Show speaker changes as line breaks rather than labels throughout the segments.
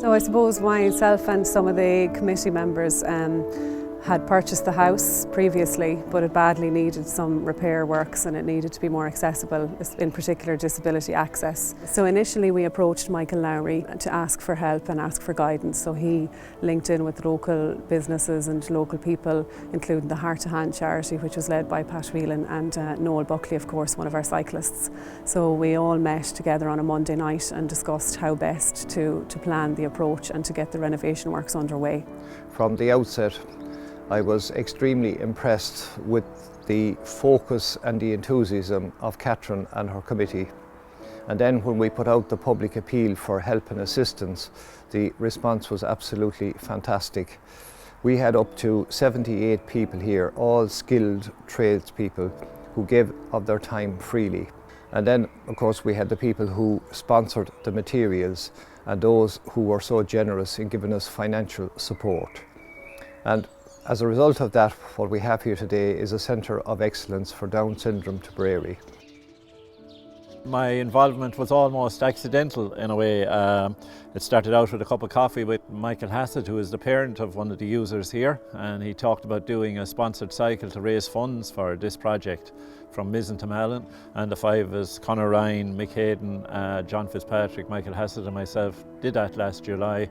So I suppose myself and some of the committee members had purchased the house previously, but it badly needed some repair works and it needed to be more accessible, in particular disability access. So initially we approached Michael Lowry to ask for help and ask for guidance. So he linked in with local businesses and local people, including the Heart to Hand charity, which was led by Pat Whelan, and Noel Buckley, of course, one of our cyclists. So we all met together on a Monday night and discussed how best to plan the approach and to get the renovation works underway.
From the outset, I was extremely impressed with the focus and the enthusiasm of Catherine and her committee. And then when we put out the public appeal for help and assistance, the response was absolutely fantastic. We had up to 78 people here, all skilled tradespeople who gave of their time freely. And then, of course, we had the people who sponsored the materials and those who were so generous in giving us financial support. And as a result of that, what we have here today is a Centre of Excellence for Down Syndrome Tipperary.
My involvement was almost accidental in a way. It started out with a cup of coffee with Michael Hassett, who is the parent of one of the users here, and he talked about doing a sponsored cycle to raise funds for this project from Mizen to Malin. And the five of us, Conor Ryan, Mick Hayden, John Fitzpatrick, Michael Hassett and myself, did that last July,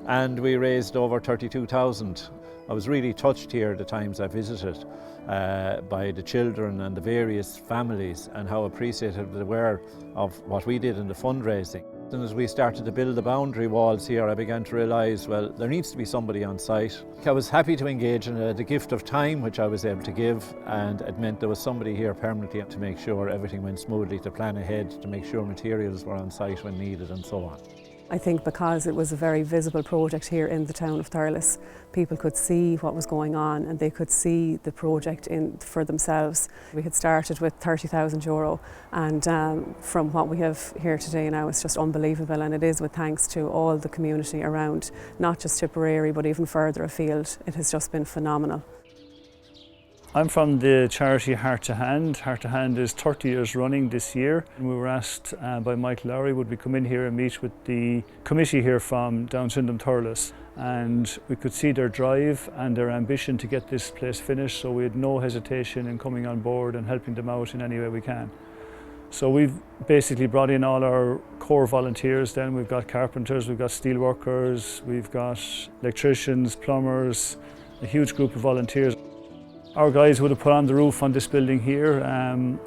and we raised over 32,000. I was really touched here the times I visited by the children and the various families and how appreciative they were of what we did in the fundraising. And as we started to build the boundary walls here, I began to realise, well, there needs to be somebody on site. I was happy to engage in the gift of time, which I was able to give, and it meant there was somebody here permanently to make sure everything went smoothly, to plan ahead, to make sure materials were on site when needed and so on.
I think because it was a very visible project here in the town of Thurles, people could see what was going on and they could see the project for themselves. We had started with €30,000 and from what we have here today now, it's just unbelievable, and it is with thanks to all the community around, not just Tipperary but even further afield. It has just been phenomenal.
I'm from the charity Heart to Hand. Heart to Hand is 30 years running this year. We were asked by Michael Lowry would we come in here and meet with the committee here from Down Syndrome Thurles, and we could see their drive and their ambition to get this place finished, so we had no hesitation in coming on board and helping them out in any way we can. So we've basically brought in all our core volunteers then. We've got carpenters, we've got steel workers, we've got electricians, plumbers, a huge group of volunteers. Our guys would have put on the roof on this building here,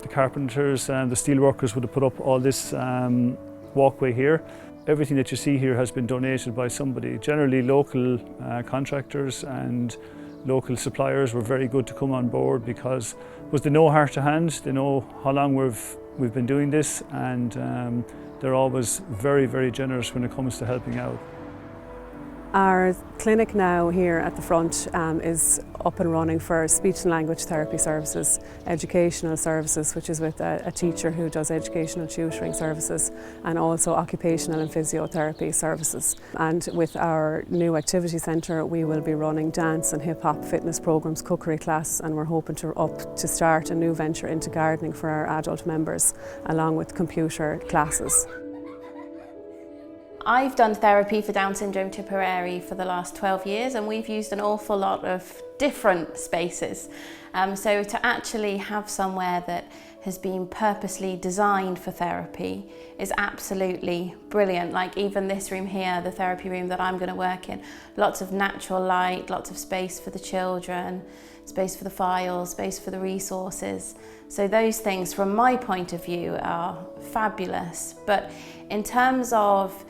the carpenters and the steel workers would have put up all this walkway here. Everything that you see here has been donated by somebody. Generally local contractors and local suppliers were very good to come on board because they know Heart to Hand, they know how long we've been doing this, and they're always very, very generous when it comes to helping out.
Our clinic now here at the front is up and running for speech and language therapy services, educational services, which is with a teacher who does educational tutoring services, and also occupational and physiotherapy services. And with our new activity centre, we will be running dance and hip-hop fitness programmes, cookery class, and we're hoping to start a new venture into gardening for our adult members, along with computer classes.
I've done therapy for Down Syndrome Tipperary for the last 12 years, and we've used an awful lot of different spaces. So to actually have somewhere that has been purposely designed for therapy is absolutely brilliant. Like even this room here, the therapy room that I'm going to work in, lots of natural light, lots of space for the children, space for the files, space for the resources. So those things from my point of view are fabulous. But in terms of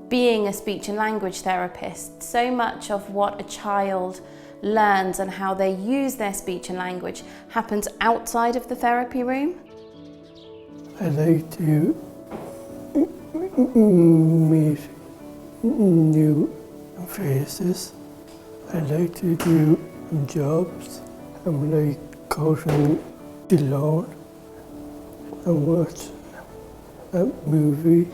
being a speech and language therapist, so much of what a child learns and how they use their speech and language happens outside of the therapy room.
I like to meet new faces. I like to do jobs. I'm like cutting the lawn and watch a movie.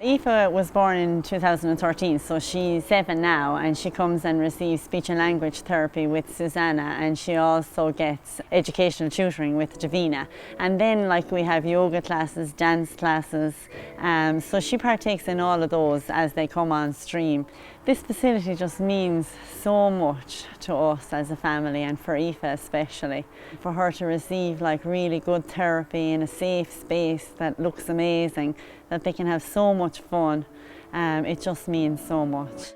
Aoife was born in 2013, so she's 7 now, and she comes and receives speech and language therapy with Susanna, and she also gets educational tutoring with Davina. And then we have yoga classes, dance classes, so she partakes in all of those as they come on stream. This facility just means so much to us as a family, and for Aoife especially. For her to receive really good therapy in a safe space that looks amazing, that they can have so much fun, it just means so much.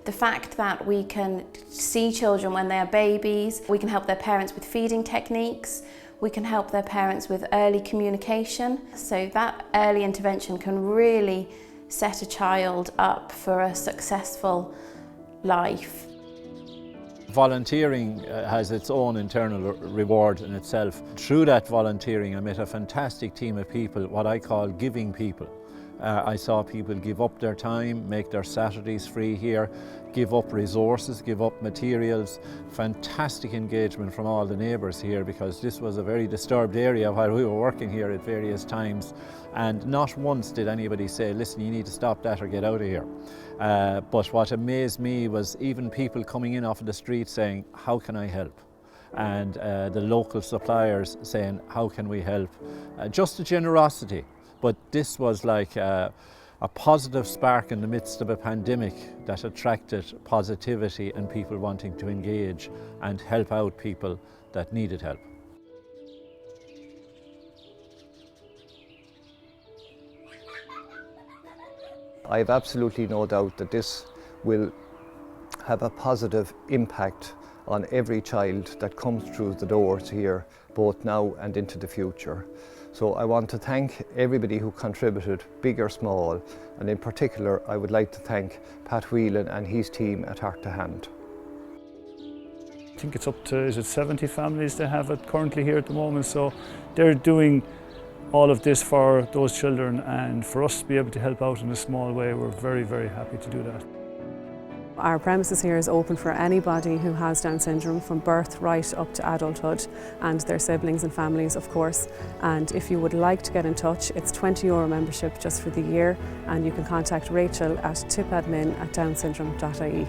The fact that we can see children when they are babies, we can help their parents with feeding techniques, we can help their parents with early communication, so that early intervention can really set a child up for a successful life.
Volunteering has its own internal reward in itself. Through that volunteering I met a fantastic team of people, what I call giving people. I saw people give up their time, make their Saturdays free here, give up resources, give up materials. Fantastic engagement from all the neighbours here, because this was a very disturbed area while we were working here at various times, and not once did anybody say, listen, you need to stop that or get out of here. But what amazed me was even people coming in off of the street saying, how can I help? And the local suppliers saying, how can we help? Just the generosity. But this was like a positive spark in the midst of a pandemic that attracted positivity and people wanting to engage and help out people that needed help.
I have absolutely no doubt that this will have a positive impact on every child that comes through the doors here, both now and into the future. So I want to thank everybody who contributed, big or small, and in particular I would like to thank Pat Whelan and his team at Heart to Hand.
I think it's up to 70 families they have it currently here at the moment, so they're doing all of this for those children, and for us to be able to help out in a small way, we're very, very happy to do that.
Our premises here is open for anybody who has Down syndrome, from birth right up to adulthood, and their siblings and families, of course. And if you would like to get in touch, it's €20 membership just for the year, and you can contact Rachel at tipadmin@downsyndrome.ie.